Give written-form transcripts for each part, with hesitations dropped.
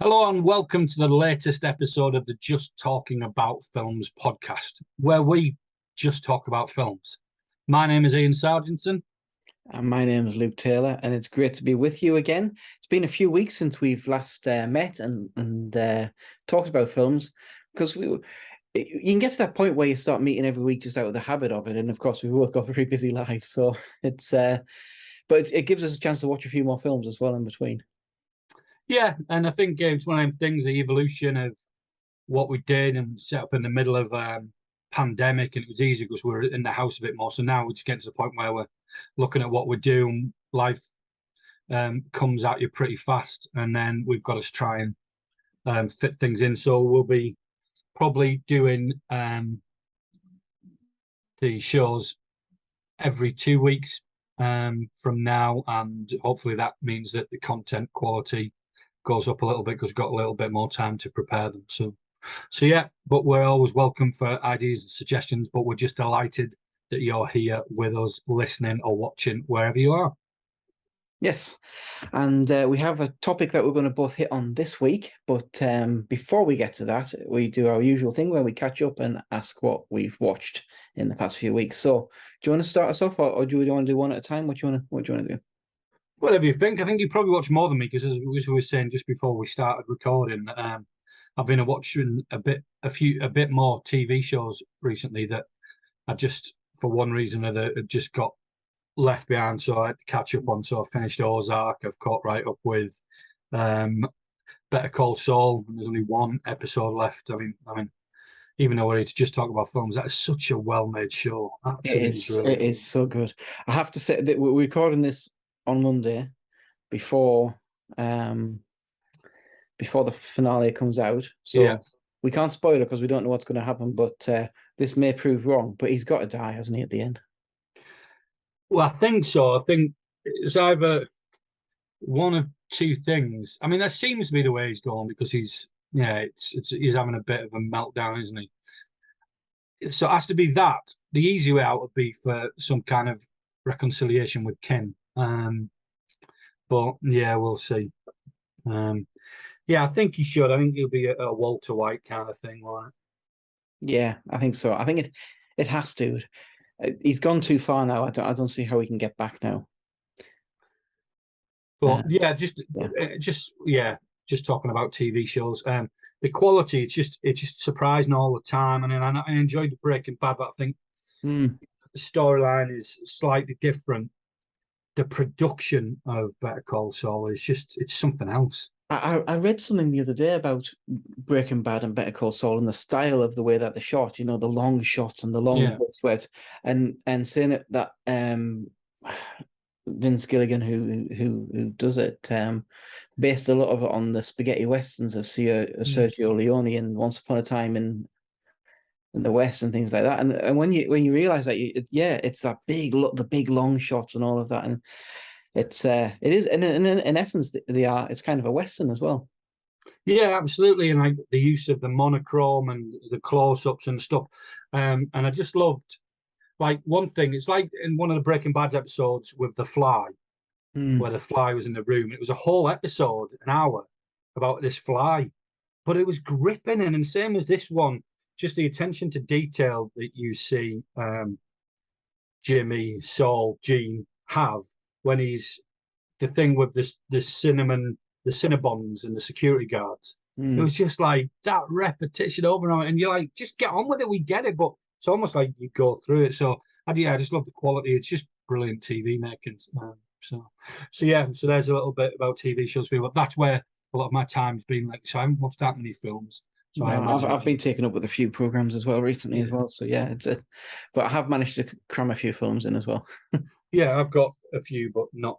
Hello and welcome to the latest episode of the Just Talking About Films podcast, where we just talk about films. My name is Ian Sargentson. And my name is Luke Taylor, and it's great to be with you again. It's been a few weeks since we've last met and talked about films, because you can get to that point where you start meeting every week just out of the habit of it. And of course, we've both got very busy lives, so but it gives us a chance to watch a few more films as well in between. Yeah, and I think it's one of them things, the evolution of what we did and set up in the middle of pandemic, and it was easy because we were in the house a bit more. So now we're just getting to the point where we're looking at what we're doing. Life comes at you pretty fast, and then we've got to try and fit things in. So we'll be probably doing the shows every 2 weeks from now, and hopefully that means that the content quality goes up a little bit because we've got a little bit more time to prepare them. So yeah, but we're always welcome for ideas and suggestions, but we're just delighted that you're here with us, listening or watching wherever you are. Yes, and we have a topic that we're going to both hit on this week. But before we get to that, we do our usual thing where we catch up and ask what we've watched in the past few weeks. So, do you want to start us off, or do you want to do one at a time? What do you want to do? Whatever you think. I think you probably watch more than me because, as we were saying just before we started recording, I've been watching a bit more TV shows recently that I just, for one reason or another, just got left behind, so I had to catch up on. So I finished Ozark. I've caught right up with Better Call Saul, and there's only one episode left. I mean, even though we're here to just talk about films, that is such a well-made show. Absolutely, It is so good. I have to say that we're recording this on Monday before before the finale comes out, so yeah. we can't spoil it because we don't know what's going to happen. But this may prove wrong. But he's got to die, hasn't he, at the end? Well, I think so. I think it's either one of two things. I mean, that seems to be the way he's going because he's having a bit of a meltdown, isn't he? So it has to be that. The easy way out would be for some kind of reconciliation with Kim. But yeah, we'll see. Yeah, I think he should. I think he'll be a Walter White kind of thing, right? Yeah, I think so. I think it has to. He's gone too far now. I don't see how he can get back now. But yeah, just talking about TV shows. The quality, it's just surprising all the time. And then I enjoyed the Breaking Bad, but I think the storyline is slightly different. The production of Better Call Saul is it's something else. I read something the other day about Breaking Bad and Better Call Saul and the style of the way that they're shot, the long shots and the long bits where and saying it that Vince Gilligan who does it based a lot of it on the spaghetti westerns of Sergio Leone and Once Upon a Time in the West and things like that. And when you realize that it's that the big long shots and all of that, and it is, and in essence, it's kind of a Western as well. Yeah, absolutely. And like the use of the monochrome and the close-ups and stuff. And I just loved, like, one thing, it's like in one of the Breaking Bad episodes with the fly, where the fly was in the room. It was a whole episode, an hour, about this fly. But it was gripping, and the same as this one, just the attention to detail that you see Jimmy, Saul, Gene have when he's the thing with the Cinnabons and the security guards. It was just like that repetition over and over, and you're like, just get on with it. We get it, but it's almost like you go through it. So I just love the quality. It's just brilliant TV making. So there's a little bit about TV shows for you, but that's where a lot of my time's been. Like, so I haven't watched that many films. So I've been taken up with a few programs as well recently as well. So yeah, but I have managed to cram a few films in as well. Yeah, I've got a few, but not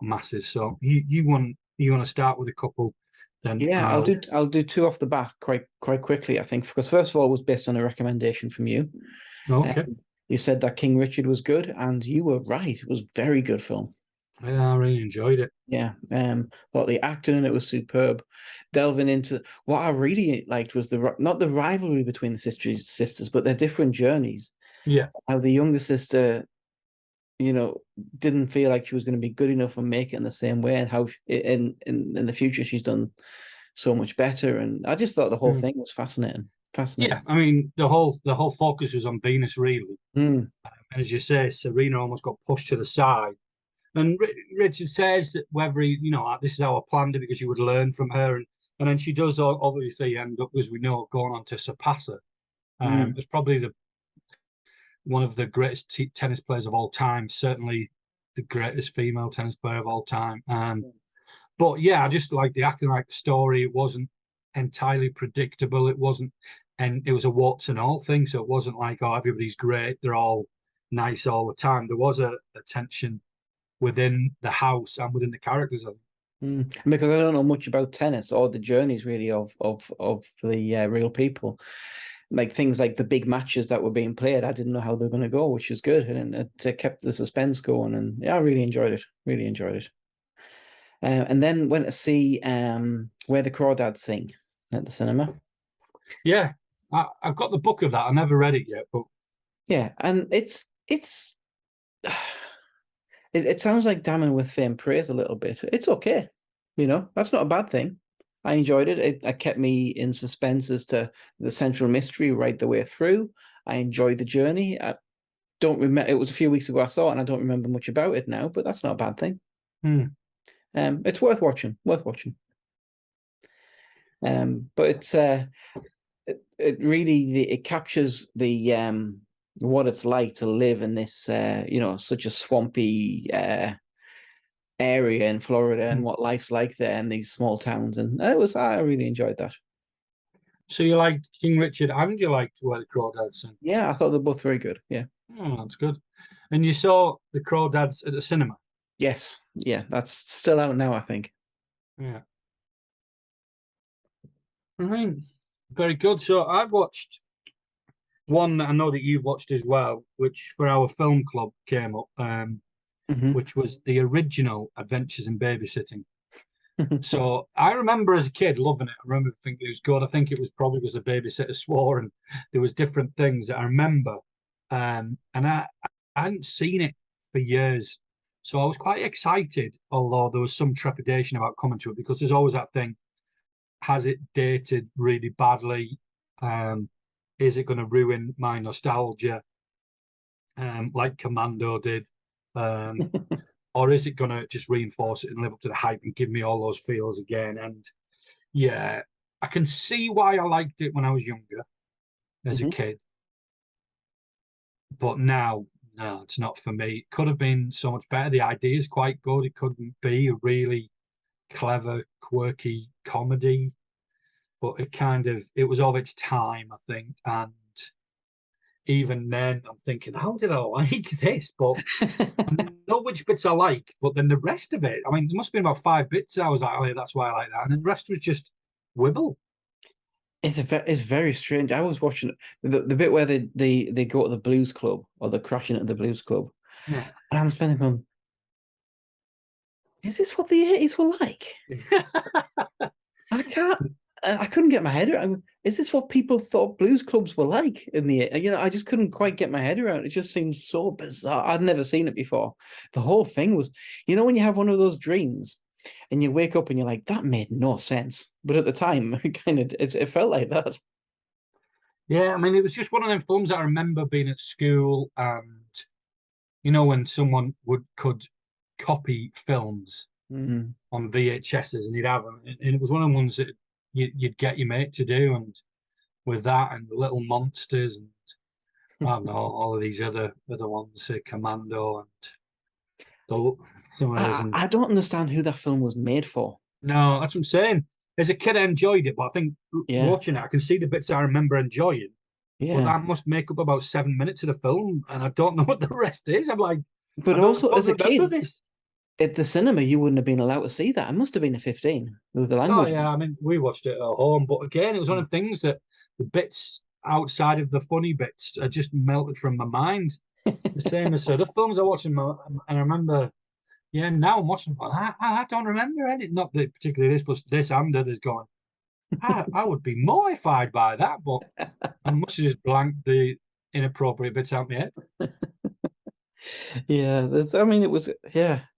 masses. So you want to start with a couple? Then yeah, I'll do two off the bat quite quickly. I think because first of all it was based on a recommendation from you. Okay. You said that King Richard was good, and you were right. It was a very good film. Yeah, I really enjoyed it. Yeah, thought the acting in it was superb. Delving into what I really liked was not the rivalry between the sisters, but their different journeys. Yeah, how the younger sister, didn't feel like she was going to be good enough and make it in the same way, and how in the future she's done so much better. And I just thought the whole thing was fascinating. Yeah, Fascinating. I mean the whole focus was on Venus really, Mm. and as you say, Serena almost got pushed to the side. And Richard says that whether he, this is how I planned it because you would learn from her, and then she does obviously end up, as we know, going on to surpass her. Mm. It's probably one of the greatest tennis players of all time, certainly the greatest female tennis player of all time. But yeah, I just like the acting, like the story. It wasn't entirely predictable. It wasn't, and it was a warts and all thing. So it wasn't like, oh, everybody's great. They're all nice all the time. There was a tension within the house and within the characters. Mm. Because I don't know much about tennis or the journeys really of the real people, like things like the big matches that were being played. I didn't know how they were going to go, which is good, and it kept the suspense going. And yeah, I really enjoyed it. Really enjoyed it. And then went to see Where the Crawdads Sing at the cinema. Yeah, I've got the book of that. I never read it yet, but Yeah, and it sounds like damning with faint praise a little bit. It's okay, that's not a bad thing. I enjoyed it. It kept me in suspense as to the central mystery right the way through. I enjoyed the journey. I don't remember. It was a few weeks ago I saw it, and I don't remember much about it now. But that's not a bad thing. It's worth watching. Worth watching. But it really it captures the what it's like to live in this such a swampy area in Florida, and what life's like there in these small towns. And I really enjoyed that. So you liked King Richard and you liked Where the Crawdads Sing? Yeah, I thought they're both very good. Yeah. Oh, that's good. And you saw the Crawdads at the cinema? Yes. Yeah, that's still out now, I think. Yeah. I mean, very good. So I've watched one that I know that you've watched as well, which for our film club came up, which was the original Adventures in Babysitting. So I remember as a kid loving it. I remember thinking it was good. I think it was probably because the babysitter swore and there was different things that I remember. And I hadn't seen it for years. So I was quite excited, although there was some trepidation about coming to it because there's always that thing. Has it dated really badly? Is it going to ruin my nostalgia like Commando did? Or is it going to just reinforce it and live up to the hype and give me all those feels again? And yeah, I can see why I liked it when I was younger as a kid. But now, no, it's not for me. It could have been so much better. The idea is quite good. It couldn't be a really clever, quirky comedy, but it was of its time, I think. And even then, I'm thinking, how did I like this? But I know which bits I liked, but then the rest of it, I mean, there must have been about 5 bits. I was like, oh, yeah, that's why I like that. And then the rest was just wibble. It's very strange. I was watching the bit where they go to the blues club, or they're crashing at the blues club. Yeah. And I'm spending going, is this what the 80s were like? I couldn't get my head around. Is this what people thought blues clubs were like in the, I just couldn't quite get my head around it. It just seems so bizarre. I'd never seen it before. The whole thing was, when you have one of those dreams and you wake up and you're like, that made no sense. But at the time, it felt like that. Yeah, I mean, it was just one of them films that I remember being at school and, when someone could copy films on VHSs and he'd have them. And it was one of the ones that you'd get your mate to do, and with that and Little Monsters and I don't know, all of these other ones, Commando and some of those. I don't understand who that film was made for. No, that's what I'm saying. As a kid, I enjoyed it, but I think watching it, I can see the bits I remember enjoying. Yeah. But that must make up about 7 minutes of the film, and I don't know what the rest is. I'm like, but also as a kid, this. At the cinema, you wouldn't have been allowed to see that. It must have been a 15 with the language. Oh yeah, I mean, we watched it at home, but again, it was one of the things that the bits outside of the funny bits are just melted from my mind. The same as other films I watched, and I remember. Yeah, now I'm watching. I don't remember any. Not that particularly this, but this and others going. I would be mortified by that, but I must have just blanked the inappropriate bits out my head. Yeah,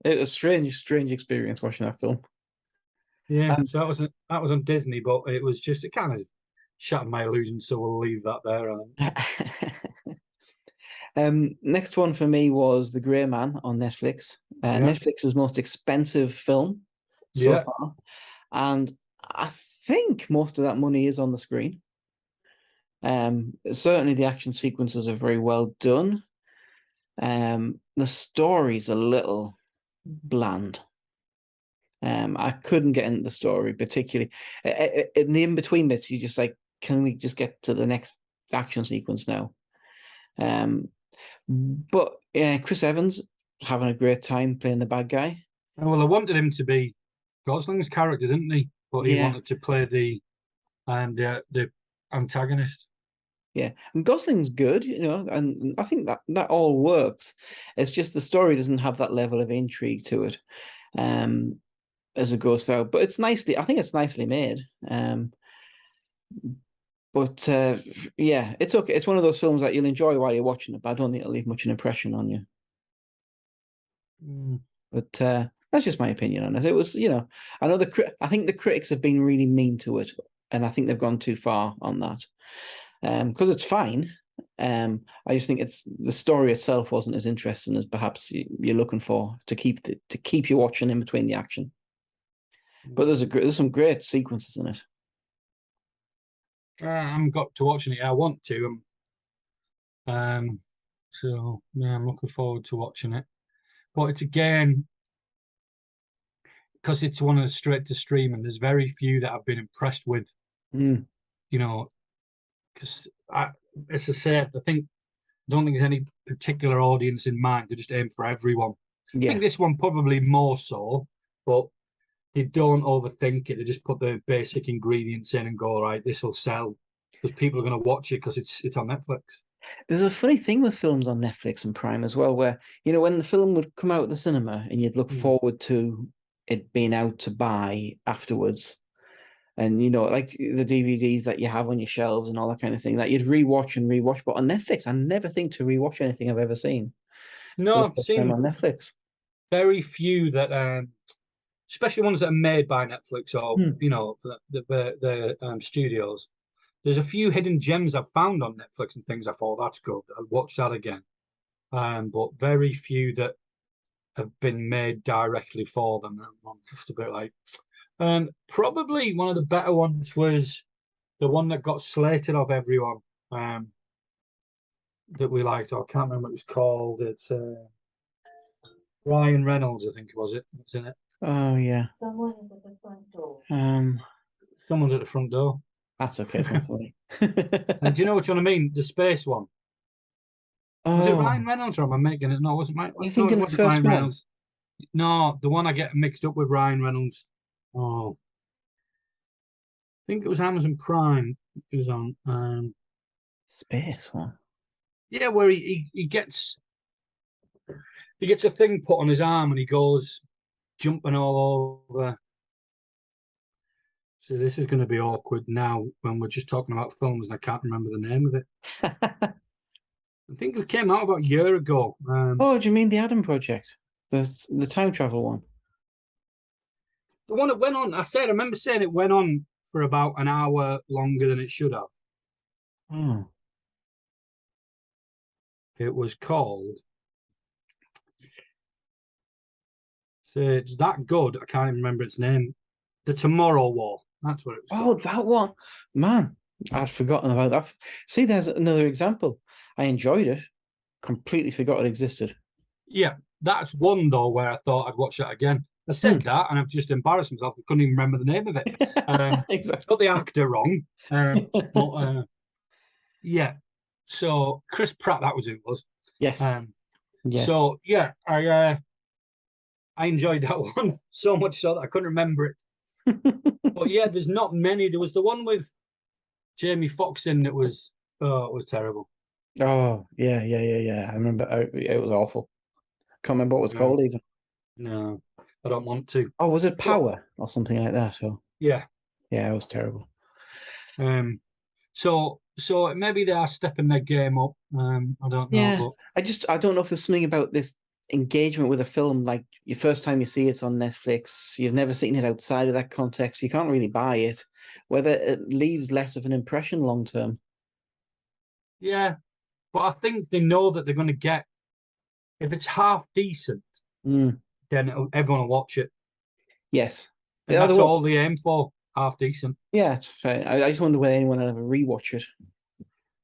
it was strange experience watching that film. Yeah, so that was on Disney, but it was just it kind of shattered my illusions. So we'll leave that there. Next one for me was The Grey Man on Netflix. Yeah, Netflix's most expensive film so yeah. far, and I think most of that money is on the screen. Certainly the action sequences are very well done. The story's a little bland. I couldn't get into the story particularly. In the in-between bits, you just like, can we just get to the next action sequence now? But Chris Evans having a great time playing the bad guy. Well, I wanted him to be Gosling's character, didn't he? But he Yeah, wanted to play the antagonist. yeah. And Gosling's good, and I think that all works. It's just the story doesn't have that level of intrigue to it, as it goes through. But I think it's nicely made. But yeah, it's okay. It's one of those films that you'll enjoy while you're watching it, but I don't think it'll leave much an impression on you. Mm. But that's just my opinion on it. It was, I think the critics have been really mean to it, and I think they've gone too far on that. Because it's fine. I just think the story itself wasn't as interesting as perhaps you're looking for to keep you watching in between the action. But there's some great sequences in it. I haven't got to watching it. I want to. So yeah, I'm looking forward to watching it. But it's again because it's one of the straight to stream, and there's very few that I've been impressed with. Mm. You know, because as I said, I don't think there's any particular audience in mind. They just aim for everyone. I Yeah. think this one probably more so, but they don't overthink it. They just put the basic ingredients in and go, right, this will sell because people are going to watch it because it's on Netflix. There's a funny thing with films on Netflix and Prime as well, where, when the film would come out at the cinema and you'd look forward to it being out to buy afterwards. And, like the DVDs that you have on your shelves and all that kind of thing that you'd rewatch and rewatch. But on Netflix, I never think to rewatch anything I've ever seen. No, I've seen on Netflix. very few that, especially ones that are made by Netflix or the studios. There's a few hidden gems I've found on Netflix and things I thought that's good. I'll watch that again. But very few that have been made directly for them. I'm just a bit like. Probably one of the better ones was the one that got slated of everyone. That we liked. I can't remember what it was called. It's Ryan Reynolds, I think it was. What's in it? Oh yeah. Someone is at the front door. Someone's at the front door. That's okay. It's not funny. And do you know which one I mean? The space one. Was it Ryan Reynolds or am I making it? No, it wasn't Ryan. You thinking no, the first Ryan one? Reynolds. No, the one I get mixed up with Ryan Reynolds. Oh, I think it was Amazon Prime. It was on. Space one. Yeah, where he gets a thing put on his arm and he goes jumping all over. So this is going to be awkward now when we're just talking about films and I can't remember the name of it. I think it came out about a year ago. Oh, do you mean the Adam Project? The time travel one? The one that went on, I remember saying it went on for about an hour longer than it should have. Oh. It was called. So it's that good. I can't even remember its name. The Tomorrow War. That's what it was called. Oh, that one. Man, I'd forgotten about that. See, there's another example. I enjoyed it. Completely forgot it existed. Yeah, that's one though where I thought I'd watch that again. I said that and I've just embarrassed myself. I couldn't even remember the name of it. Exactly. Got the actor wrong. But yeah. So Chris Pratt, that was who it was. Yes. Yes. So yeah, I enjoyed that one so much so that I couldn't remember it. But yeah, there's not many. There was the one with Jamie Foxx in that was it was terrible. Oh yeah. I remember it was awful. Can't remember what it was called even. No, I don't want to. Oh, was it Power or something like that? Or... Yeah. Yeah, it was terrible. So maybe they are stepping their game up. I don't know. Yeah, but... I don't know if there's something about this engagement with a film, like your first time you see it on Netflix, you've never seen it outside of that context, you can't really buy it, whether it leaves less of an impression long term. Yeah, but I think they know that they're going to get, if it's half decent, then everyone will watch it. Yes. And that's all they aim for, half decent. Yeah, it's fair. I just wonder whether anyone will ever rewatch it.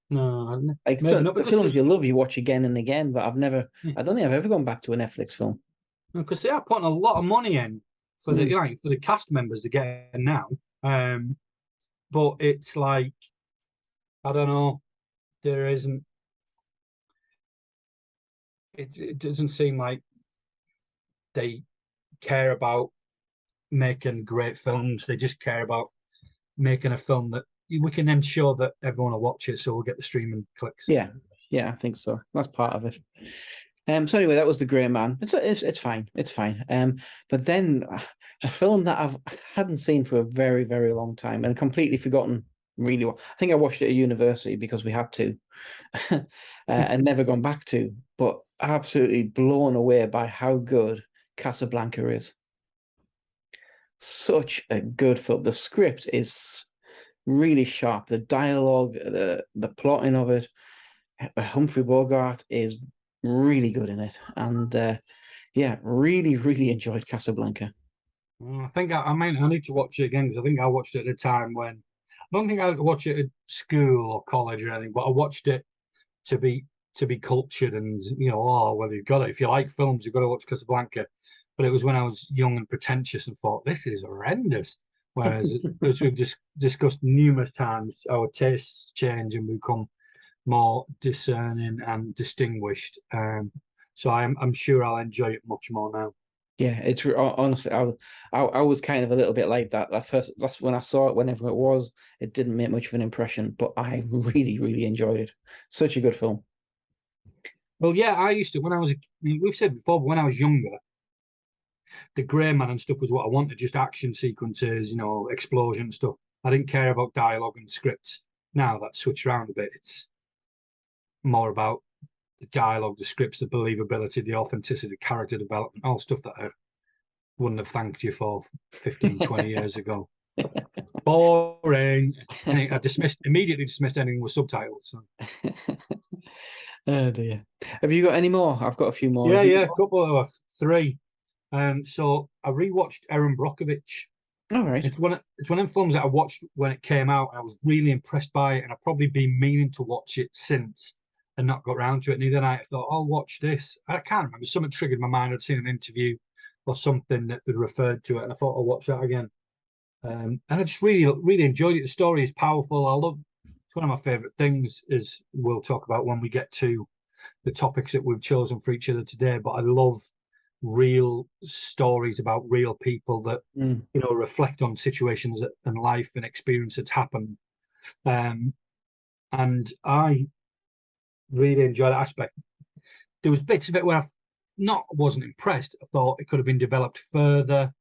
No, Like maybe not. the films you love, you watch again and again, but I don't think I've ever gone back to a Netflix film. Because they are putting a lot of money in for the for the cast members to get in now. But it's like, I don't know, there isn't. It doesn't seem like they care about making great films. They just care about making a film that we can then show that everyone will watch it, so we'll get the streaming clicks. Yeah, I think so. That's part of it. So anyway, that was The Grey Man. It's fine. It's fine. But then a film that I hadn't seen for a very, very long time and completely forgotten really well. I think I watched it at university because we had to, and never gone back to. But absolutely blown away by how good Casablanca is. Such a good film. The script is really sharp. The dialogue, the plotting of it. Humphrey Bogart is really good in it, and really, really enjoyed Casablanca. I think I need to watch it again, because I think I watched it at a time when I don't think I watched it at school or college or anything, but I watched it to be cultured, and well, you've got it. If you like films, you've got to watch Casablanca. But it was when I was young and pretentious and thought, this is horrendous. Whereas, as we've discussed numerous times, our tastes change and become more discerning and distinguished. So I'm sure I'll enjoy it much more now. Yeah, it's honestly, I was kind of a little bit like that. That's when I saw it, whenever it was, it didn't make much of an impression, but I really, really enjoyed it. Such a good film. Well, yeah, I used to, when I was, we've said before, but when I was younger, the Grey Man and stuff was what I wanted, just action sequences, explosion stuff. I didn't care about dialogue and scripts. Now that's switched around a bit. It's more about the dialogue, the scripts, the believability, the authenticity, the character development, all stuff that I wouldn't have thanked you for 15, 20 years ago. Boring. I immediately dismissed anything with subtitles. So. Oh dear. Have you got any more? I've got a few more. Yeah, a couple of 3. So I rewatched Erin Brockovich. All right. It's one of them films that I watched when it came out. I was really impressed by it, and I've probably been meaning to watch it since and not got around to it. And the other night I thought, I'll watch this. I can't remember. Something triggered my mind. I'd seen an interview or something that had referred to it, and I thought I'll watch that again. And I just really, really enjoyed it. The story is powerful. It's one of my favorite things, as we'll talk about when we get to the topics that we've chosen for each other today. But I love real stories about real people that reflect on situations and life and experience that's happened. And I really enjoyed that aspect. There was bits of it where I wasn't impressed. I thought it could have been developed further.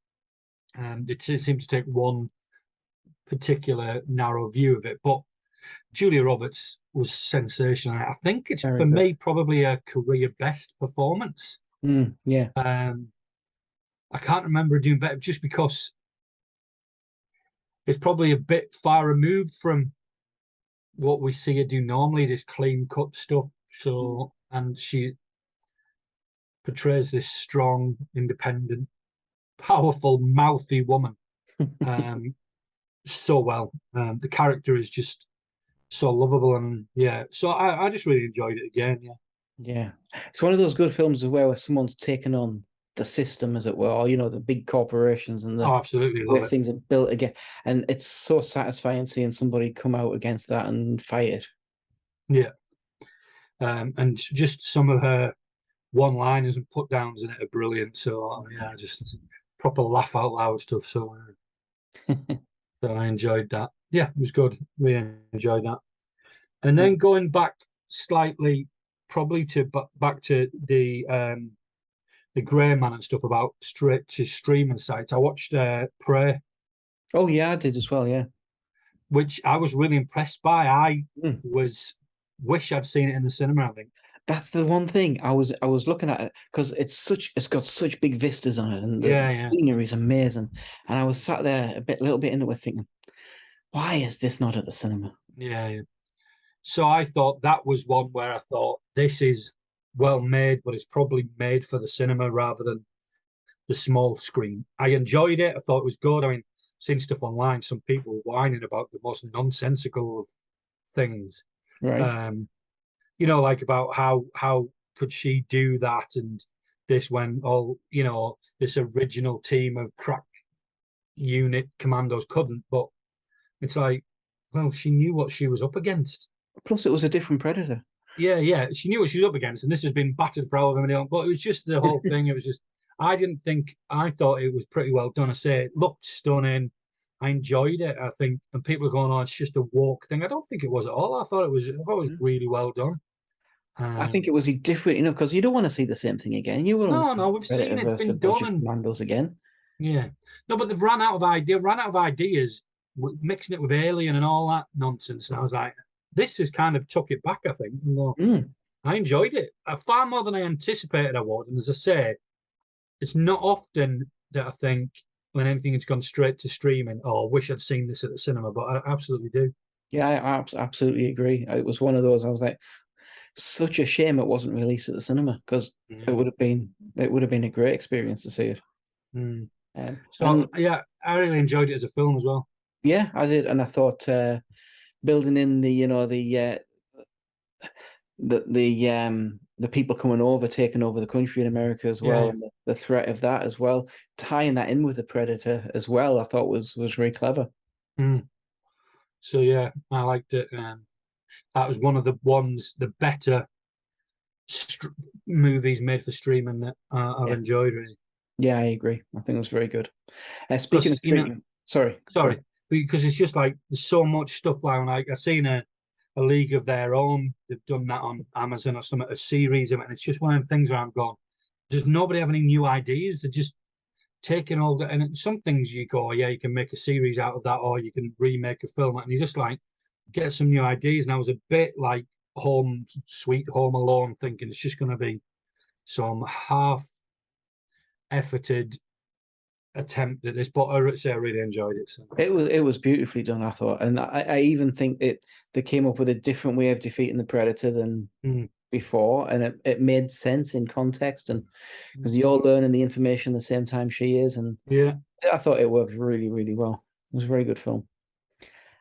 It seemed to take one particular narrow view of it, but Julia Roberts was sensational. I think it's for me probably a career best performance. Yeah. I can't remember doing better, just because it's probably a bit far removed from what we see her do normally, this clean cut stuff. So, and she portrays this strong, independent, powerful, mouthy woman so well. The character is just so lovable, and so I just really enjoyed it again. Yeah, it's one of those good films where someone's taken on the system, as it were, or the big corporations and the absolutely way things are built again, and it's so satisfying seeing somebody come out against that and fight it. Yeah, and just some of her one-liners and put-downs in it are brilliant. So just proper laugh out loud stuff. So, so I enjoyed that. Yeah, it was good. Really enjoyed that. And then going back slightly, probably back to the Grey Man and stuff, about straight to streaming sites. I watched Prey. Oh yeah, I did as well. Yeah, which I was really impressed by. I wish I'd seen it in the cinema. I think That's the one thing I was looking at it because it's got such big vistas on it, and Yeah, the yeah, scenery is amazing. And I was sat there little bit into it, thinking, why is this not at the cinema? yeah, yeah. So I thought that was one where I thought this is well made, but it's probably made for the cinema rather than the small screen. I enjoyed it. I thought it was good. I mean, seen stuff online, some people whining about the most nonsensical of things. Right? Um, like about how could she do that and this when all this original team of crack unit commandos couldn't. But it's like, well, she knew what she was up against. Plus, it was a different Predator. Yeah, yeah, she knew what she was up against, and this has been battered for however many long. But it was just the whole thing. It was just, I thought it was pretty well done. I say it looked stunning. I enjoyed it. I think, and people are going, "Oh, it's just a walk thing." I don't think it was at all. I thought it was. I thought it was really well done. I think it was different, because you don't want to see the same thing again. You want to No, see no, we've Predator seen it. It's versus a been bunch done, of and commandos again. yeah, no, but they've ran out of ideas, mixing it with Alien and all that nonsense. And I was like, this has kind of took it back. I think. I enjoyed it far more than I anticipated I would. And as I say, it's not often that I think when anything has gone straight to streaming, oh, I wish I'd seen this at the cinema, but I absolutely do. Yeah, I absolutely agree. It was one of those. I was like, such a shame it wasn't released at the cinema, because it would have been a great experience to see it. So yeah, I really enjoyed it as a film as well. Yeah, I did, and I thought building in the people coming over, taking over the country in America as well, and the threat of that as well, tying that in with the Predator as well, I thought was very clever. So yeah, I liked it. That was one of the better movies made for streaming that I've enjoyed really. Yeah, I agree. I think it was very good. Speaking of streaming, sorry, because it's just like there's so much stuff like I've seen a League of Their Own. They've done that on Amazon or something, a series of it, and it's just one of them things where I'm going, does nobody have any new ideas? They're just taking all that, and some things you go, yeah, you can make a series out of that, or you can remake a film, and you just like get some new ideas. And I was a bit like Sweet Home Alone, thinking it's just going to be some half-efforted attempt at this, but I really enjoyed it. So. It was beautifully done, I thought, and I even think they came up with a different way of defeating the Predator than before, and it made sense in context, and because you're learning the information the same time she is, and I thought it worked really, really well. It was a very good film,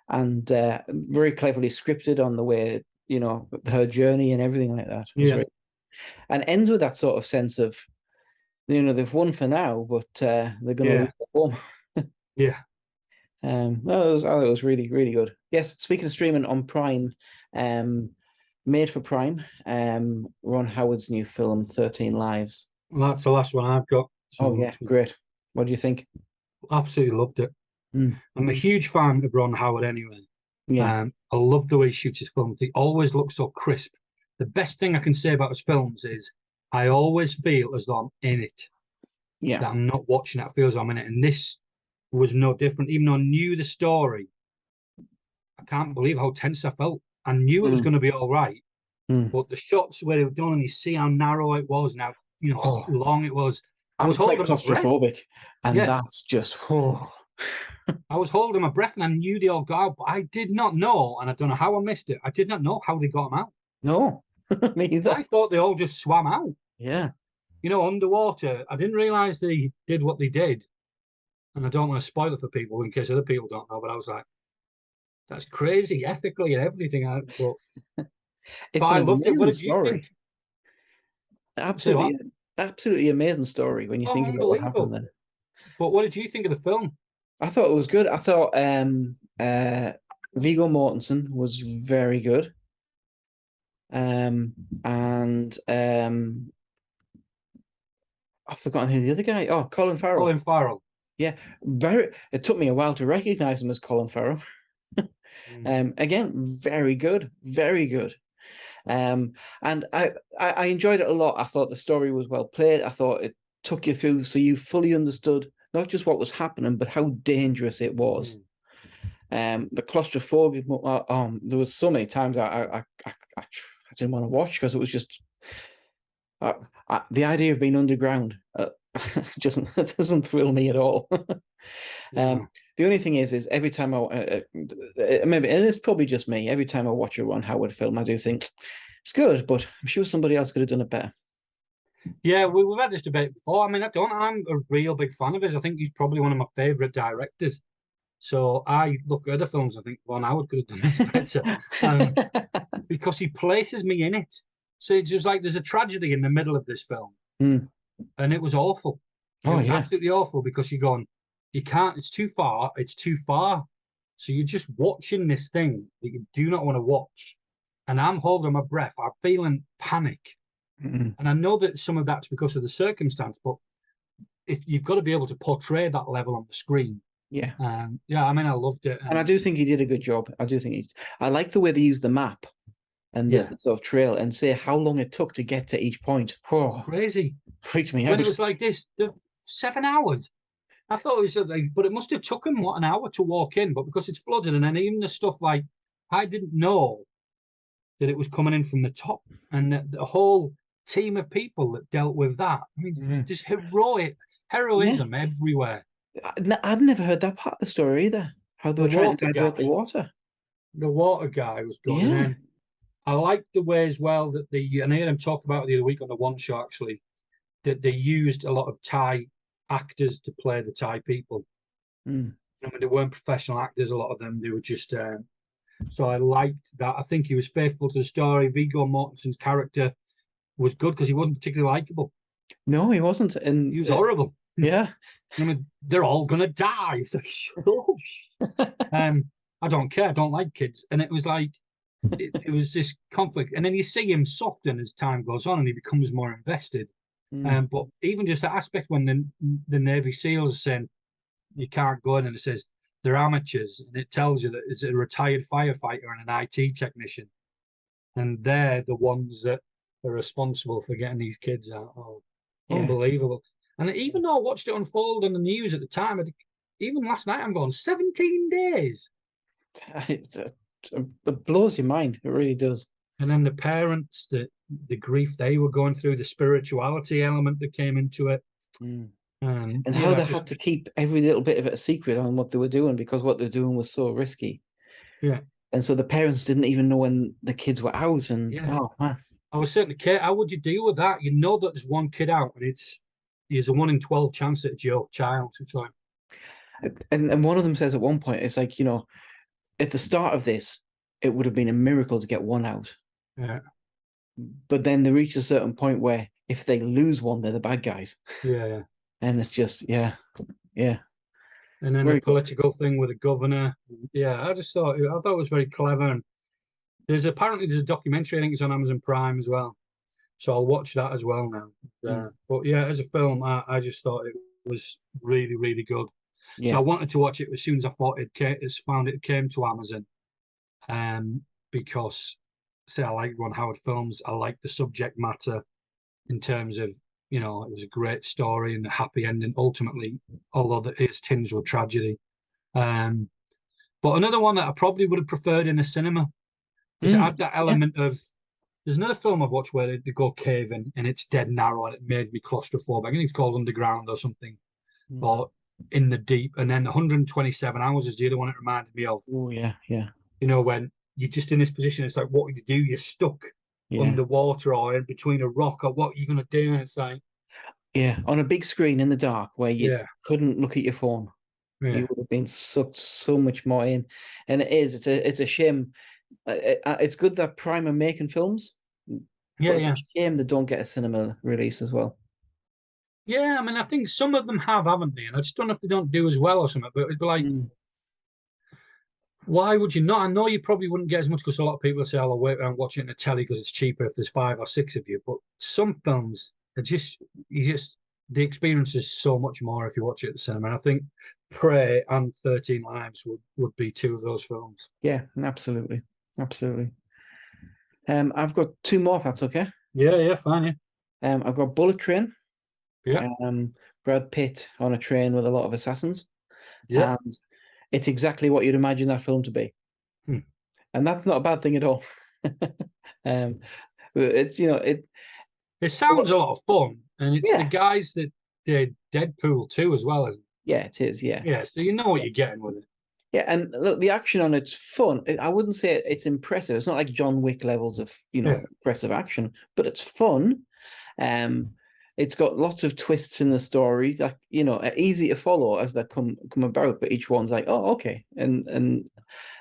and very cleverly scripted on the way, her journey and everything like that. And ends with that sort of sense of, they've won for now, but they're going to lose the home. I thought it was really, really good. Yes, speaking of streaming on Prime, made for Prime, Ron Howard's new film, 13 Lives. Well, that's the last one I've got. So oh, yeah, great. What do you think? Absolutely loved it. I'm a huge fan of Ron Howard anyway. Yeah. I love the way he shoots his films. They always look so crisp. The best thing I can say about his films is I always feel as though I'm in it. Yeah. That I'm not watching it, I feel as though I'm in it. And this was no different. Even though I knew the story, I can't believe how tense I felt. I knew it was going to be all right. But the shots where they were done, and you see how narrow it was and how how long it was. I was holding claustrophobic, and that's just. I was holding my breath, and I knew they all got out, but I did not know, and I don't know how I missed it. I did not know how they got them out. No, me either. I thought they all just swam out. Yeah. Underwater. I didn't realize they did what they did, and I don't want to spoil it for people in case other people don't know. But I was like, "That's crazy, ethically and everything." It's an amazing story. Absolutely, absolutely amazing story when you think about what happened there. But what did you think of the film? I thought it was good. I thought Viggo Mortensen was very good. And I've forgotten who the other guy. Oh, Colin Farrell. Colin Farrell. Yeah, it took me a while to recognize him as Colin Farrell. Again, very good, very good. And I enjoyed it a lot. I thought the story was well played. I thought it took you through so you fully understood not just what was happening, but how dangerous it was. The claustrophobia. There was so many times I didn't want to watch because it was just The idea of being underground it doesn't thrill me at all. Yeah. The only thing is every time maybe, and it's probably just me, every time I watch a Ron Howard film, I do think it's good, but I'm sure somebody else could have done it better. Yeah, we've had this debate before. I mean, I'm a real big fan of his. I think he's probably one of my favorite directors. So I look at other films, I think Ron Howard could have done this better. Because he places me in it. So it's just like there's a tragedy in the middle of this film. Mm. And it was awful. It Oh was yeah. absolutely awful because you're going, you can't, it's too far, it's too far. So you're just watching this thing that you do not want to watch. And I'm holding my breath. I'm feeling panic. Mm. And I know that some of that's because of the circumstance, but you've got to be able to portray that level on the screen. Yeah. Yeah, I mean, I loved it. And I do think he did a good job. I like the way they used the map and the sort of trail and say how long it took to get to each point. Oh, crazy. Freaked me out. When it was like this, the 7 hours. I thought it was like, but it must have took him an hour to walk in, but because it's flooded, and then even the stuff like I didn't know that it was coming in from the top, and the whole team of people that dealt with that. I mean, just heroism everywhere. I've never heard that part of the story either. How they were trying to divert the water. The water guy was good. Yeah. And then I liked the way as well that and I heard him talk about it the other week on the One Shot actually, that they used a lot of Thai actors to play the Thai people. Mm. I mean, they weren't professional actors, a lot of them. They were just. So I liked that. I think he was faithful to the story. Viggo Mortensen's character was good because he wasn't particularly likable. No, he wasn't. And he was horrible. Yeah. I mean, they're all gonna die. It's like, I don't care. I don't like kids. And it was like, it was this conflict. And then you see him soften as time goes on, and he becomes more invested. But even just that aspect when the Navy SEALs are saying you can't go in, and it says they're amateurs, and it tells you that it's a retired firefighter and an IT technician, and they're the ones that are responsible for getting these kids out. Oh, yeah. Unbelievable. And even though I watched it unfold on the news at the time, even last night, I'm going 17 days. It blows your mind. It really does. And then the parents, the grief they were going through, the spirituality element that came into it. And how they had to keep every little bit of it a secret on what they were doing because what they were doing was so risky. Yeah. And so the parents didn't even know when the kids were out. And oh man. I was saying to Kate, how would you deal with that? You know that there's one kid out, and there's a 1 in 12 chance that it's your child. So, and one of them says at one point, it's like, at the start of this, it would have been a miracle to get one out. Yeah. But then they reach a certain point where if they lose one, they're the bad guys. Yeah. And it's just, yeah. And then the political thing with the governor. Yeah, I thought it was very clever. And there's a documentary, I think it's on Amazon Prime as well. So I'll watch that as well now. But yeah, as a film, I just thought it was really, really good. Yeah. So I wanted to watch it as soon as I thought it came to Amazon. Because I like Ron Howard films. I like the subject matter in terms of, it was a great story and a happy ending ultimately, although it is tinged with tragedy. But another one that I probably would have preferred in a cinema is it had that element of. There's another film I've watched where they go caving and it's dead narrow and it made me claustrophobic. I think it's called Underground or something, or In the Deep. And then 127 Hours is the other one it reminded me of. Oh yeah. When you're just in this position, it's like, what would you do? You're stuck underwater or in between a rock, or what are you going to do? And it's like, on a big screen in the dark where you couldn't look at your phone. You would have been sucked so much more in. And it's a shame. It's good that Prime are making films. It's a shame they don't get a cinema release as well. Yeah, I mean, I think some of them haven't they? And I just don't know if they don't do as well or something. But it'd be like, why would you not? I know you probably wouldn't get as much because a lot of people say, "I'll wait and watch it in the telly because it's cheaper if there's 5 or 6 of you." But some films are the experience is so much more if you watch it at the cinema. And I think Prey and 13 Lives would be 2 of those films. Yeah, absolutely. I've got 2 more, if that's okay. Yeah, fine. Yeah. I've got Bullet Train. Yeah. Brad Pitt on a train with a lot of assassins. Yeah. And it's exactly what you'd imagine that film to be. And that's not a bad thing at all. It's It sounds a lot of fun, and it's the Yeah. guys that did Deadpool 2 as well as yeah, it is. Yeah. yeah. So you know what you're getting with it. Yeah, and look, the action on it's fun. I wouldn't say it's impressive. It's not like John Wick levels of Yeah. impressive action, but it's fun. Um, it's got lots of twists in the story, like easy to follow as they come about. But each one's like, oh, okay, and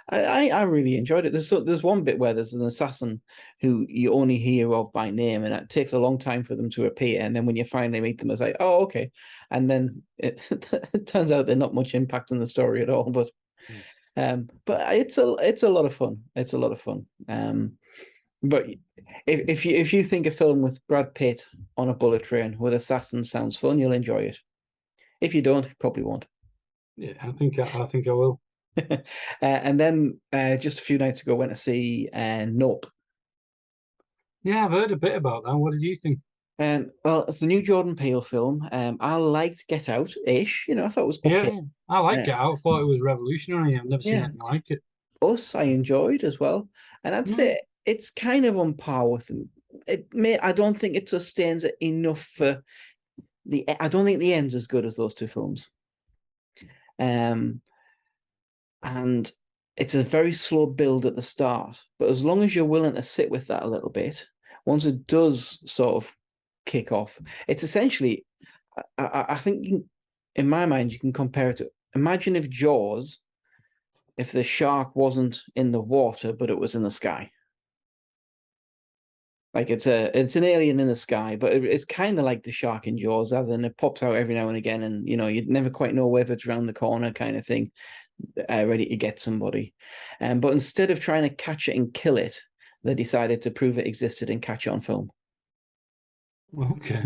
I really enjoyed it. There's one bit where there's an assassin who you only hear of by name, and it takes a long time for them to appear. And then when you finally meet them, it's like, oh, okay. And then it turns out they're not much impact on the story at all, but. But it's a lot of fun. It's a lot of fun. But if you think a film with Brad Pitt on a bullet train with assassins sounds fun, you'll enjoy it. If you don't, you probably won't. Yeah, I think I will. And then just a few nights ago, went to see Nope. Yeah, I've heard a bit about that. What did you think? Well, it's the new Jordan Peele film. I liked Get Out-ish. I thought it was okay. Yeah, I like Get Out. Thought it was revolutionary. I've never seen anything like it. Us, I enjoyed as well, and I'd say it's kind of on par with them. I don't think it sustains it enough for I don't think the end's as good as those two films. And it's a very slow build at the start, but as long as you're willing to sit with that a little bit, once it does sort of kick off, it's essentially, I think in my mind, you can compare it to, imagine if Jaws, if the shark wasn't in the water, but it was in the sky. Like it's an alien in the sky, but it's kind of like the shark in Jaws, as in it pops out every now and again, and you'd never quite know whether it's around the corner, kind of thing, ready to get somebody. But instead of trying to catch it and kill it, they decided to prove it existed and catch it on film. Okay.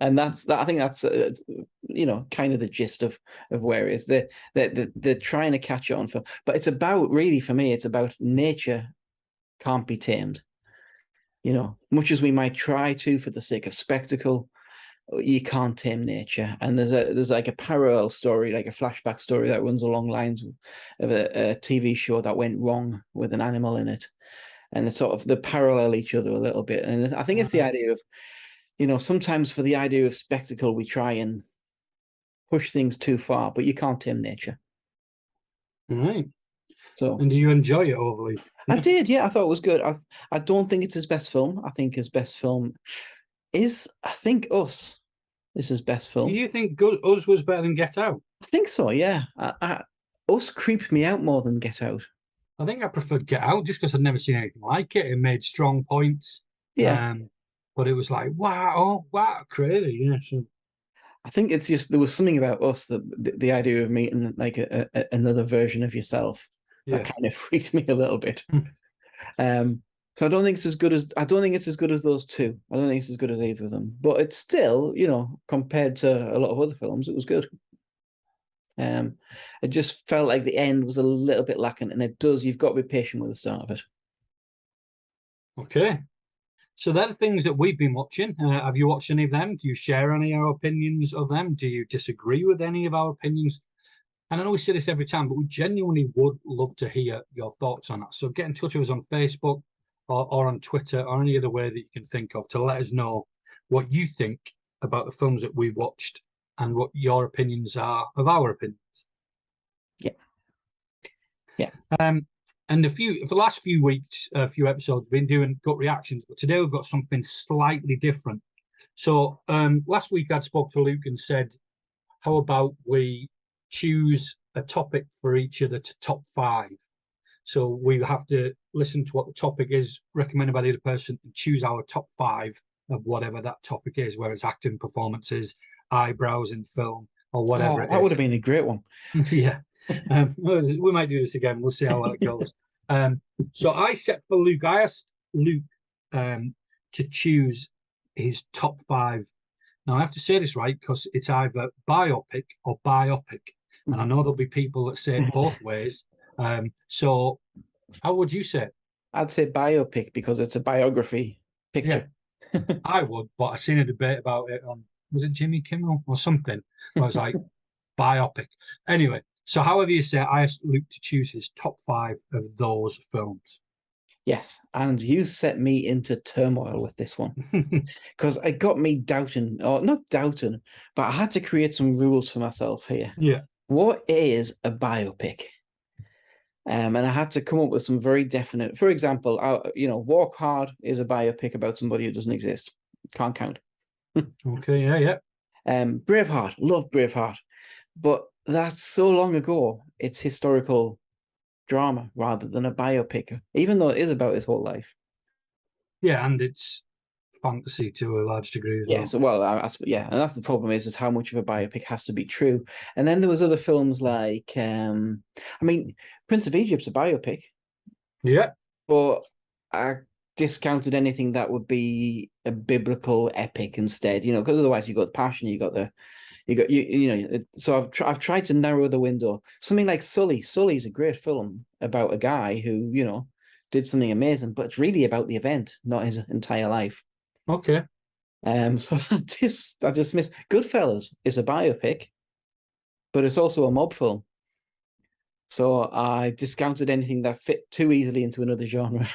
And that's that. I think that's kind of the gist of where it is. They're trying to catch it on film, but it's about, really, for me, it's about nature can't be tamed. Much as we might try to for the sake of spectacle, you can't tame nature. And there's like a parallel story, like a flashback story that runs along lines of a TV show that went wrong with an animal in it, and it's sort of they parallel each other a little bit. And I think it's the idea of, sometimes for the idea of spectacle, we try and push things too far, but you can't tame nature. All right. So, and do you enjoy it overly? I did, yeah. I thought it was good. I don't think it's his best film. I think his best film is, I think, Us is his best film. Do you think Us was better than Get Out? I think so, yeah. Us creeped me out more than Get Out. I think I preferred Get Out just because I'd never seen anything like it. It made strong points. Yeah. But it was like, wow, crazy. Yeah. So. I think it's just, there was something about Us, the idea of meeting like another version of yourself. That kind of freaked me a little bit. So I don't think it's as good as those two. I don't think it's as good as either of them. But it's still, compared to a lot of other films, it was good. It just felt like the end was a little bit lacking, and you've got to be patient with the start of it. Okay. So they're the things that we've been watching. Have you watched any of them? Do you share any of our opinions of them? Do you disagree with any of our opinions? And I know we say this every time, but we genuinely would love to hear your thoughts on that. So get in touch with us on Facebook or on Twitter or any other way that you can think of to let us know what you think about the films that we've watched and what your opinions are of our opinions. Yeah. And for the last few weeks, a few episodes, we've been doing gut reactions, but today we've got something slightly different. So last week I'd spoke to Luke and said, how about we choose a topic for each other to top 5? So we have to listen to what the topic is recommended by the other person and choose our top 5 of whatever that topic is, whether it's acting, performances, eyebrows in film, or whatever. That would have been a great one. Yeah. We might do this again. We'll see how well it goes. So I asked Luke to choose his top 5. Now I have to say this right because it's either biopic or biopic. And I know there'll be people that say it both ways. So how would you say it? I'd say biopic because it's a biography picture. Yeah, I would, but I seen a debate about it on, was it Jimmy Kimmel or something? I was like, biopic. Anyway, so however you say it, I asked Luke to choose his top 5 of those films. Yes, and you set me into turmoil with this one because it got me doubting, or not doubting, but I had to create some rules for myself here. Yeah. What is a biopic? And I had to come up with some very definite. For example, Walk Hard is a biopic about somebody who doesn't exist. Can't count. Okay. Yeah. Braveheart, love Braveheart, but that's so long ago. It's historical drama rather than a biopic, even though it is about his whole life. Yeah, and it's fantasy to a large degree as well. So yeah, and that's the problem is how much of a biopic has to be true. And then there was other films like, Prince of Egypt's a biopic, Yeah. but I discounted anything that would be a biblical epic instead. Because otherwise you got Passion, So I've tried to narrow the window. Something like Sully. Sully's a great film about a guy who did something amazing, but it's really about the event, not his entire life. Okay. So I dismissed. Goodfellas is a biopic, but it's also a mob film. So I discounted anything that fit too easily into another genre.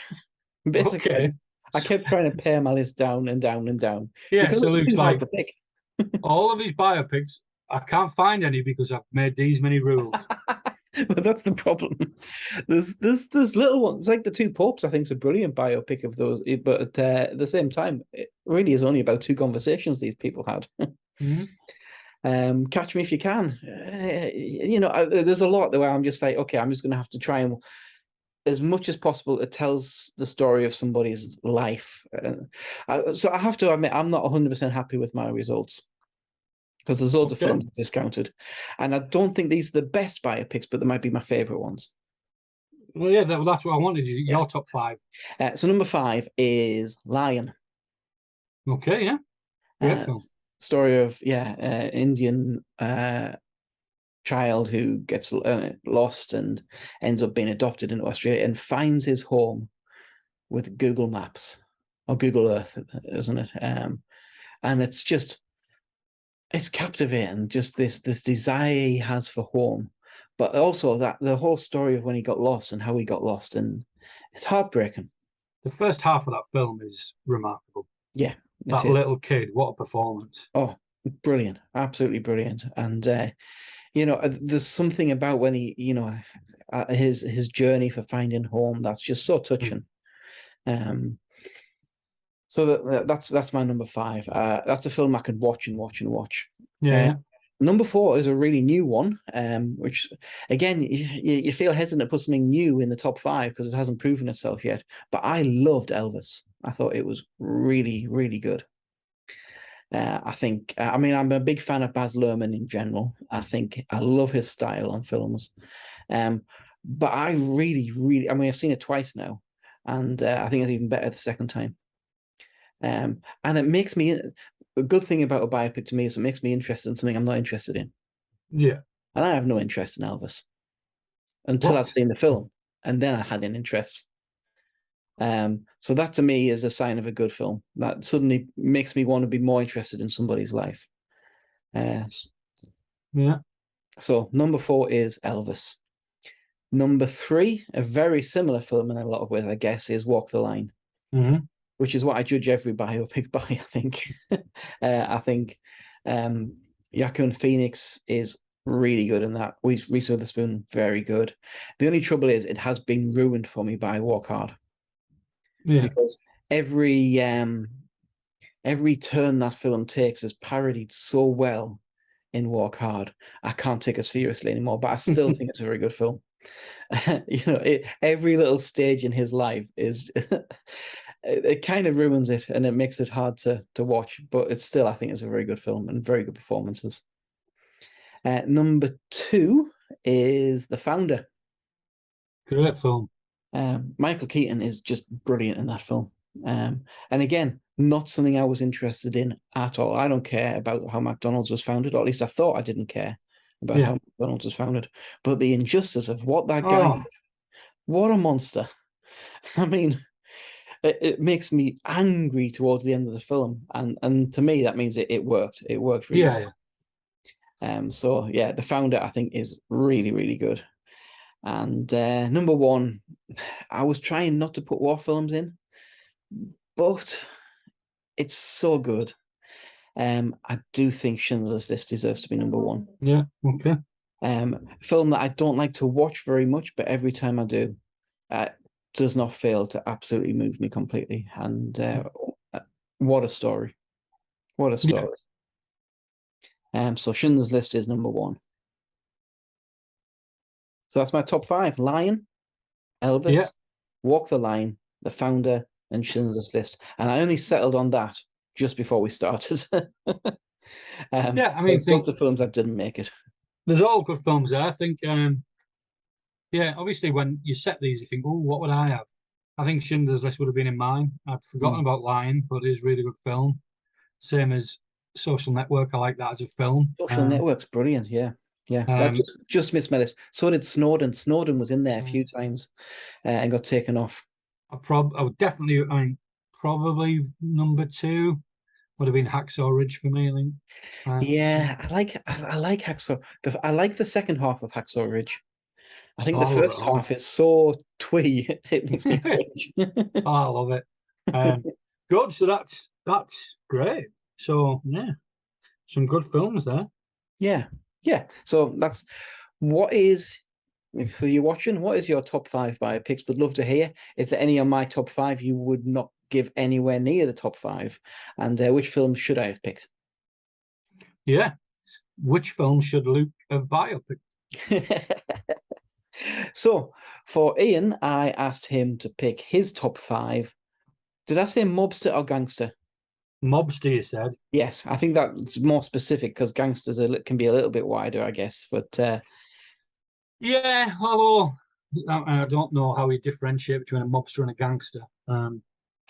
Basically, Okay. I kept trying to pare my list down and down and down. Yeah, because so it's Luke's too hard like, to pick. all of these biopics, I can't find any because I've made these many rules. But that's the problem. There's little ones like The Two Popes. I think is a brilliant biopic of those, but at the same time, it really is only about two conversations these people had. Catch Me If You Can. There's a lot where I'm just like, okay, I'm just going to have to try and, as much as possible, it tells the story of somebody's life. So I have to admit, I'm not 100% happy with my results. Because there's loads of films discounted. And I don't think these are the best biopics, but they might be my favourite ones. Well, yeah, that's what I wanted. Your top 5. So number 5 is Lion. Okay, yeah. Great film. Story of, Indian child who gets lost and ends up being adopted into Australia and finds his home with Google Maps, or Google Earth, isn't it? And it's just... it's captivating, just this desire he has for home, but also that the whole story of when he got lost and how he got lost, and it's heartbreaking. The first half of that film is remarkable. Yeah, that little kid, what a performance! Oh, brilliant, absolutely brilliant. And there's something about when he, his journey for finding home that's just so touching. So that's my number 5. That's a film I could watch and watch and watch. Yeah. Number 4 is a really new one, which, again, you feel hesitant to put something new in the top 5 because it hasn't proven itself yet. But I loved Elvis. I thought it was really, really good. I think, I'm a big fan of Baz Luhrmann in general. I love his style on films. But I really, really, I've seen it twice now, and I think it's even better the second time. And it makes me... a good thing about a biopic to me is it makes me interested in something I'm not interested in. Yeah. And I have no interest in Elvis until I'd seen the film, and then I had an interest. So that to me is a sign of a good film. That suddenly makes me want to be more interested in somebody's life. Yeah. So number 4 is Elvis. Number 3, a very similar film in a lot of ways, I guess, is Walk the Line. Which is what I judge every biopic by, I think. I think Joaquin Phoenix is really good in that. Reese Witherspoon, very good. The only trouble is it has been ruined for me by Walk Hard. Yeah. Because every turn that film takes is parodied so well in Walk Hard. I can't take it seriously anymore, but I still think it's a very good film. Every little stage in his life is... it kind of ruins it, and it makes it hard to watch, but it's still, I think it's a very good film and very good performances. Number 2 is The Founder. Great film. Michael Keaton is just brilliant in that film. And again, not something I was interested in at all. I don't care about how McDonald's was founded, or at least I thought I didn't care about how McDonald's was founded. But the injustice of what that guy did, what a monster. It makes me angry towards the end of the film, and to me that means it worked. It worked really well. So yeah, The Founder I think is really, really good. And number 1, I was trying not to put war films in, but it's so good. I do think Schindler's List deserves to be number one. Yeah, okay. Film that I don't like to watch very much, but every time I do, does not fail to absolutely move me completely. And what a story! What a story! So Schindler's List is number one. So that's my top five: Lion, Elvis, Yeah. Walk the Line, The Founder, and Schindler's List. And I only settled on that just before we started. Yeah, I mean, there's lots of films that didn't make it. there's all good films there. I think, yeah, obviously when you set these, you think, oh, what would I have? I think Schindler's List would have been in mine. I'd forgotten about Lion, but it is a really good film. Same as Social Network. I like that as a film. Social Network's brilliant, yeah. That just missed my list. So did Snowden. Snowden was in there a few times and got taken off. I would definitely, I mean, probably number two would have been Hacksaw Ridge for me, I think. Yeah, I like Hacksaw. I like the second half of Hacksaw Ridge. I think the first half is so twee, it makes me cringe. I love it. Good. So that's great. So yeah, some good films there. Yeah. So that's what is for you watching. What is your top five biopics? Would love to hear. Is there any on my top five you would not give anywhere near the top five? And which films should I have picked? Yeah. Which film should Luke have biopic? So for Ian, I asked him to pick his top five. Did I say mobster or gangster? Mobster, you said. Yes, I think that's more specific because gangsters can be a little bit wider, I guess. But yeah, although I don't know how we differentiate between a mobster and a gangster. I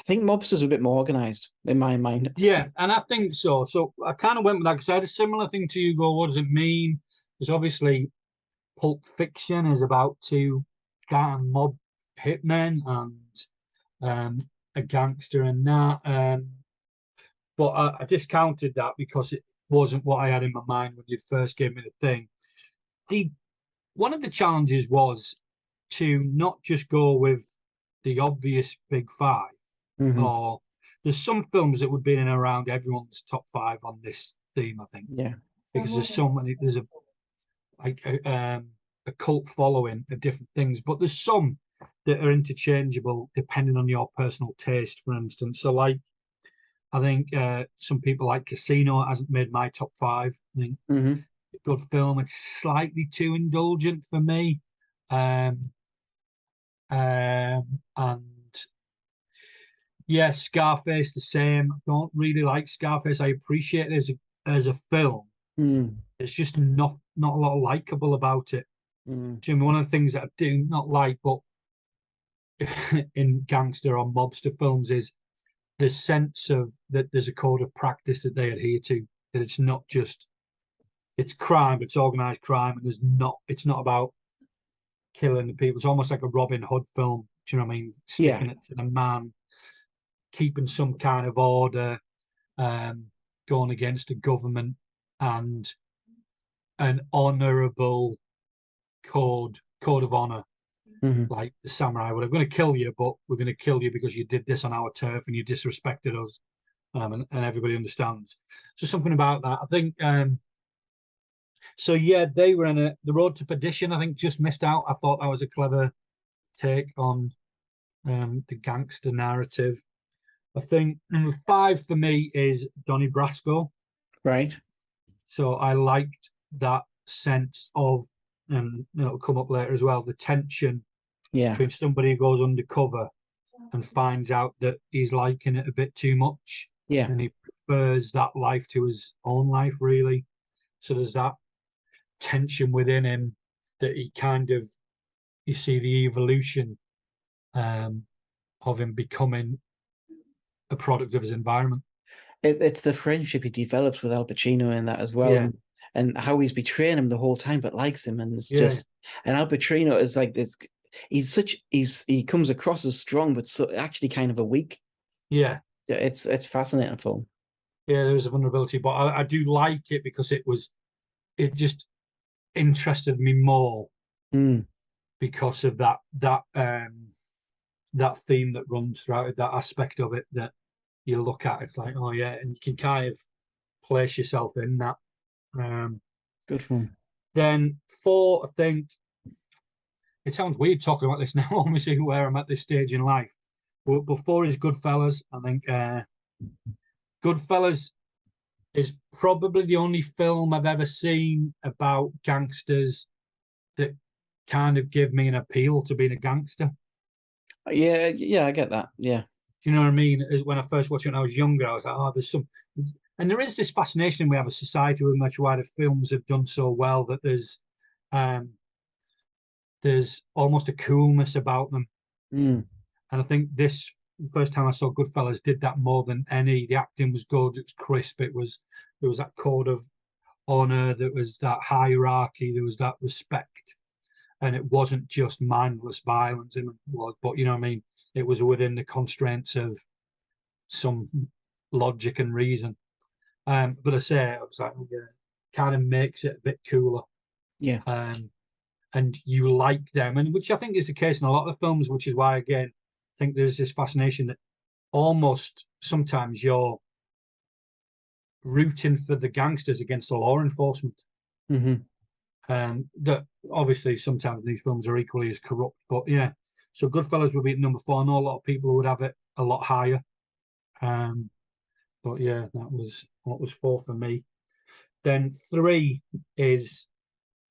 think mobsters are a bit more organized in my mind. Yeah, and I think so. So I kind of went with that because I had a similar thing to you. Go, what does it mean? Because obviously, Pulp Fiction is about two mob hitmen and a gangster and that. But I discounted that because it wasn't what I had in my mind when you first gave me the thing. One of the challenges was to not just go with the obvious big five, or there's some films that would be in and around everyone's top five on this theme, I think. Yeah, because there's so many. There's a cult following of different things, but there's some that are interchangeable depending on your personal taste, for instance. So, like, I think some people like Casino. It hasn't made my top five. I think good film. It's slightly too indulgent for me. And yeah, Scarface the same. I don't really like Scarface. I appreciate it as a film. There's just not a lot likable about it. Jimmy, one of the things that I do not like, but in gangster or mobster films, is the sense of that there's a code of practice that they adhere to. That it's not just it's crime, it's organized crime, and it's not about killing the people. It's almost like a Robin Hood film. Do you know what I mean? Sticking it to the man, keeping some kind of order, going against the government, and an honorable code of honor. Like the samurai, we're going to kill you, but we're going to kill you because you did this on our turf and you disrespected us, and everybody understands. So something about that, I think. So yeah, they were in the Road to Perdition. I think just missed out. I thought that was a clever take on the gangster narrative. I think number five for me is Donnie Brasco. Right. So I liked that sense of, and it'll come up later as well, the tension between somebody who goes undercover and finds out that he's liking it a bit too much. Yeah. And he prefers that life to his own life, really. So there's that tension within him that he kind of, you see the evolution of him becoming a product of his environment. It's the friendship he develops with Al Pacino in that as well, and how he's betraying him the whole time, but likes him, and it's just, and Al Pacino is like this. He comes across as strong, but so actually kind of a weak. Yeah, it's fascinating film. Yeah, there was a vulnerability, but I do like it because it just interested me more because of that theme that runs throughout it, that aspect of it that you look at. It's like, oh yeah, and you can kind of place yourself in that. Good film. Then 4, I think it sounds weird talking about this now, obviously where I'm at this stage in life. But before is Goodfellas. I think Goodfellas is probably the only film I've ever seen about gangsters that kind of give me an appeal to being a gangster. Yeah, I get that. Yeah. Do you know what I mean? When I first watched it when I was younger, I was like, oh, there's some, and there is this fascination. We have a society with much wider films have done so well that there's almost a coolness about them. Mm. And I think this first time I saw Goodfellas did that more than any. The acting was good. It was crisp. There was that code of honor. There was that hierarchy. There was that respect. And it wasn't just mindless violence. It was, but you know what I mean? It was within the constraints of some logic and reason. But I say, I was like, yeah, kind of makes it a bit cooler. Yeah. And you like them, and which I think is the case in a lot of films, which is why, again, I think there's this fascination that almost sometimes you're rooting for the gangsters against the law enforcement. Mm-hmm. That obviously sometimes these films are equally as corrupt, but yeah. So Goodfellas would be at number 4. I know a lot of people would have it a lot higher. But yeah, that was what was 4 for me. Then 3 is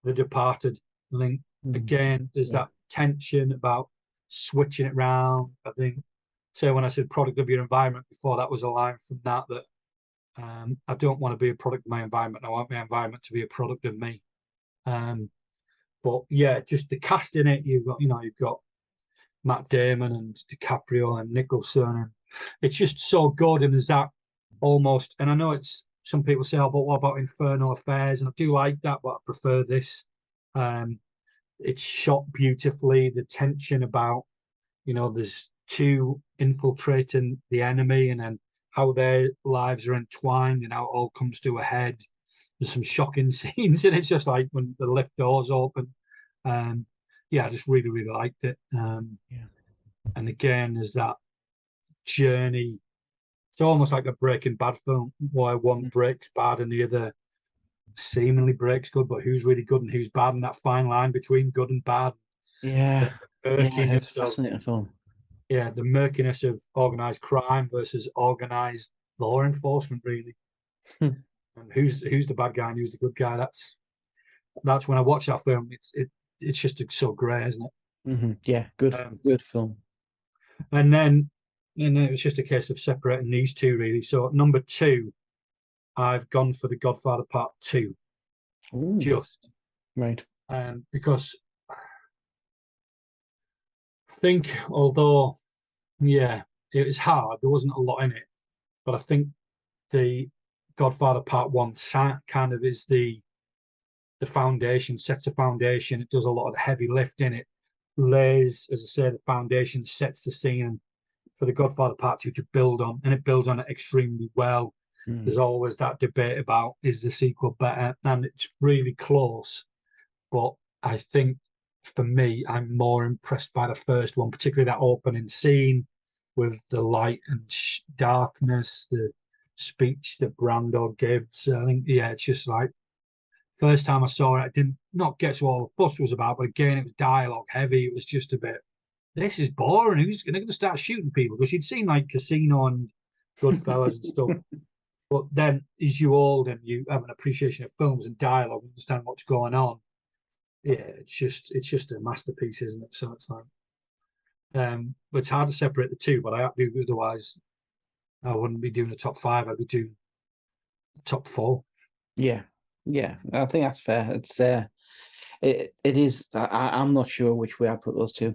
The Departed. I think again there's that tension about switching it round. I think, so when I said product of your environment before, that was a line from that I don't want to be a product of my environment. I want my environment to be a product of me. But yeah, just the cast in it. You've got Matt Damon and DiCaprio and Nicholson, and it's just so good. And there's that almost, and I know it's some people say, oh, but what about Infernal Affairs? And I do like that, but I prefer this. It's shot beautifully. The tension about, there's 2 infiltrating the enemy, and then how their lives are entwined and how it all comes to a head. There's some shocking scenes, and it's just like when the lift doors open. Yeah, I just really, really liked it. And again, there's that journey. It's almost like a Breaking Bad film where one breaks bad and the other seemingly breaks good, but who's really good and who's bad, and that fine line between good and bad. Yeah, it's a fascinating film. Yeah, the murkiness of organized crime versus organized law enforcement, really. And who's the bad guy and who's the good guy? That's when I watch that film. It's just so great, isn't it? Mm-hmm. Yeah, good film. And then it was just a case of separating these 2, really. So at number 2, I've gone for The Godfather Part 2. Ooh. Just right. Because I think, although, yeah, it was hard, there wasn't a lot in it, but I think the Godfather Part 1 kind of is the foundation, sets a foundation. It does a lot of the heavy lifting. It lays, as I say, the foundation, sets the scene for the Godfather Part 2 to build on, and it builds on it extremely well. There's always that debate about, is the sequel better? And it's really close. But I think, for me, I'm more impressed by the first one, particularly that opening scene with the light and darkness, the speech that Brando gives. I think, yeah, it's just like, first time I saw it, I did not get to all the fuss was about, but again, it was dialogue heavy. It was just a bit, this is boring. Who's going to start shooting people? Because you'd seen like Casino and Goodfellas and stuff. But then, as you old and you have an appreciation of films and dialogue, understand what's going on. Yeah, it's just a masterpiece, isn't it? So it's like, but it's hard to separate the 2. But I have to, otherwise, I wouldn't be doing a top 5. I'd be doing top 4. Yeah, I think that's fair. It's it is. I'm not sure which way I put those 2.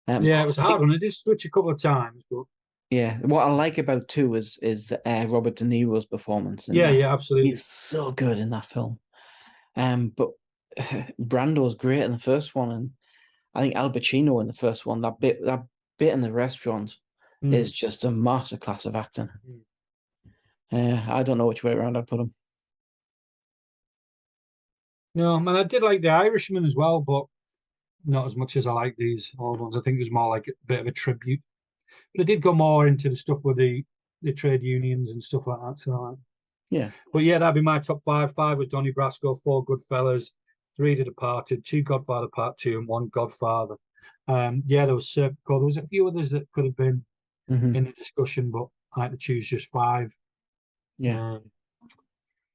Yeah, it was a hard one. I did switch a couple of times, but yeah, what I like about 2 is Robert De Niro's performance. Yeah, absolutely. He's so good in that film. But Brando's great in the first one, and I think Al Pacino in the first one. That bit in the restaurant is just a masterclass of acting. I don't know which way around I'd put him. No, man, I did like The Irishman as well, but not as much as I like these old ones. I think it was more like a bit of a tribute. But it did go more into the stuff with the trade unions and stuff like that. So, Yeah. But yeah, that'd be my top five. 5 was Donnie Brasco, 4 Goodfellas, 3 The Departed, 2 Godfather Part 2, and 1 Godfather. Yeah, there was Serpico. There was a few others that could have been Mhm. in the discussion, but I had to choose just 5. Yeah.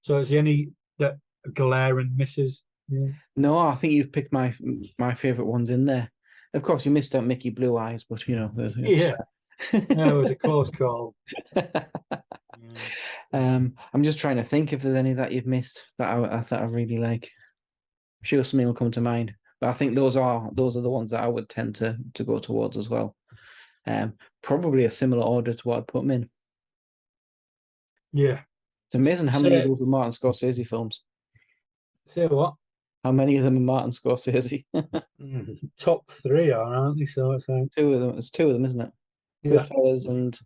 So is there any that glaring misses? Yeah. No, I think you've picked my favorite ones in there. Of course, you missed out Mickey Blue Eyes, but you know, Yeah, it was a close call. I'm just trying to think if there's any that you've missed that I really like. I'm sure something will come to mind, but I think those are the ones that I would tend to go towards as well. Probably a similar order to what I'd put them in. Yeah. It's amazing how many of those are Martin Scorsese films. Say what? How many of them are Martin Scorsese? Top 3 are, aren't they? So it's like 2 of them. It's 2 of them, isn't it? yeah. Goodfellas and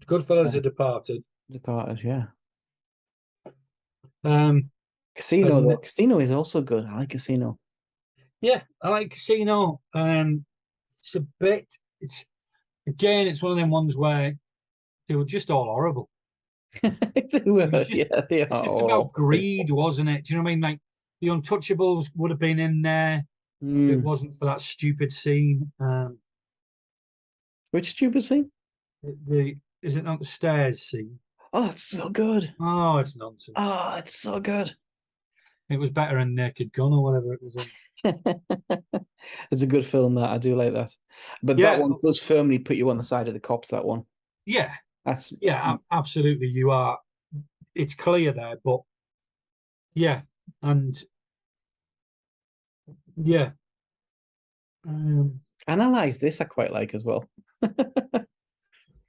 Goodfellas are Departed. Departed. Yeah. and- Casino though. Casino is also good. I like Casino. Yeah, I like Casino. It's a bit. It's one of them ones where they were just all horrible. They were, was just- yeah, they are. Just all about greed, wasn't it? Do you know what I mean? Like the Untouchables would have been in there if it wasn't for that stupid scene. Which stupid scene? Is it not the stairs scene? Oh, it's so good. Oh, it's nonsense. Oh, it's so good. It was better than Naked Gun or whatever it was in. It's a good film, that. I do like that. But Yeah. that one does firmly put you on the side of the cops, that one. Yeah, That's absolutely. You are. It's clear there, but yeah, and yeah. Analyze This I quite like as well.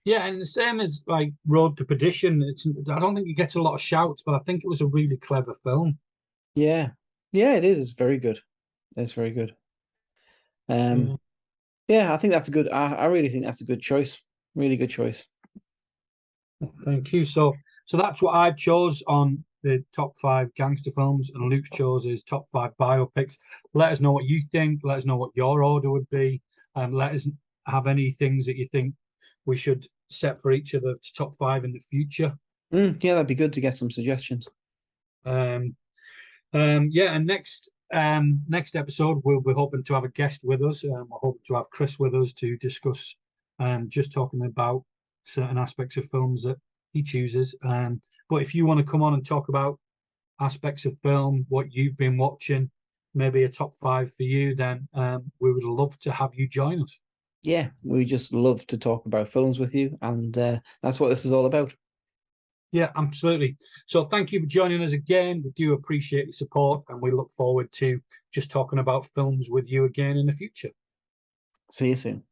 Yeah, and the same as like Road to Perdition. I don't think it gets a lot of shouts, but I think it was a really clever film. Yeah. Yeah, it is. It's very good. It's very good. Yeah, I think that's a good. I really think that's a good choice. Really good choice. Thank you. So that's what I chose on the top 5 gangster films, and Luke chose his top 5 biopics. Let us know what you think. Let us know what your order would be, and let us have any things that you think we should set for each of the top 5 in the future. Yeah, that'd be good to get some suggestions. Yeah, and next episode we'll be hoping to have a guest with us. We're hoping to have Chris with us to discuss just talking about certain aspects of films that he chooses. But if you want to come on and talk about aspects of film, what you've been watching, maybe a top 5 for you, then we would love to have you join us. Yeah, we just love to talk about films with you, and that's what this is all about. Yeah, absolutely. So thank you for joining us again. We do appreciate your support, and we look forward to just talking about films with you again in the future. See you soon.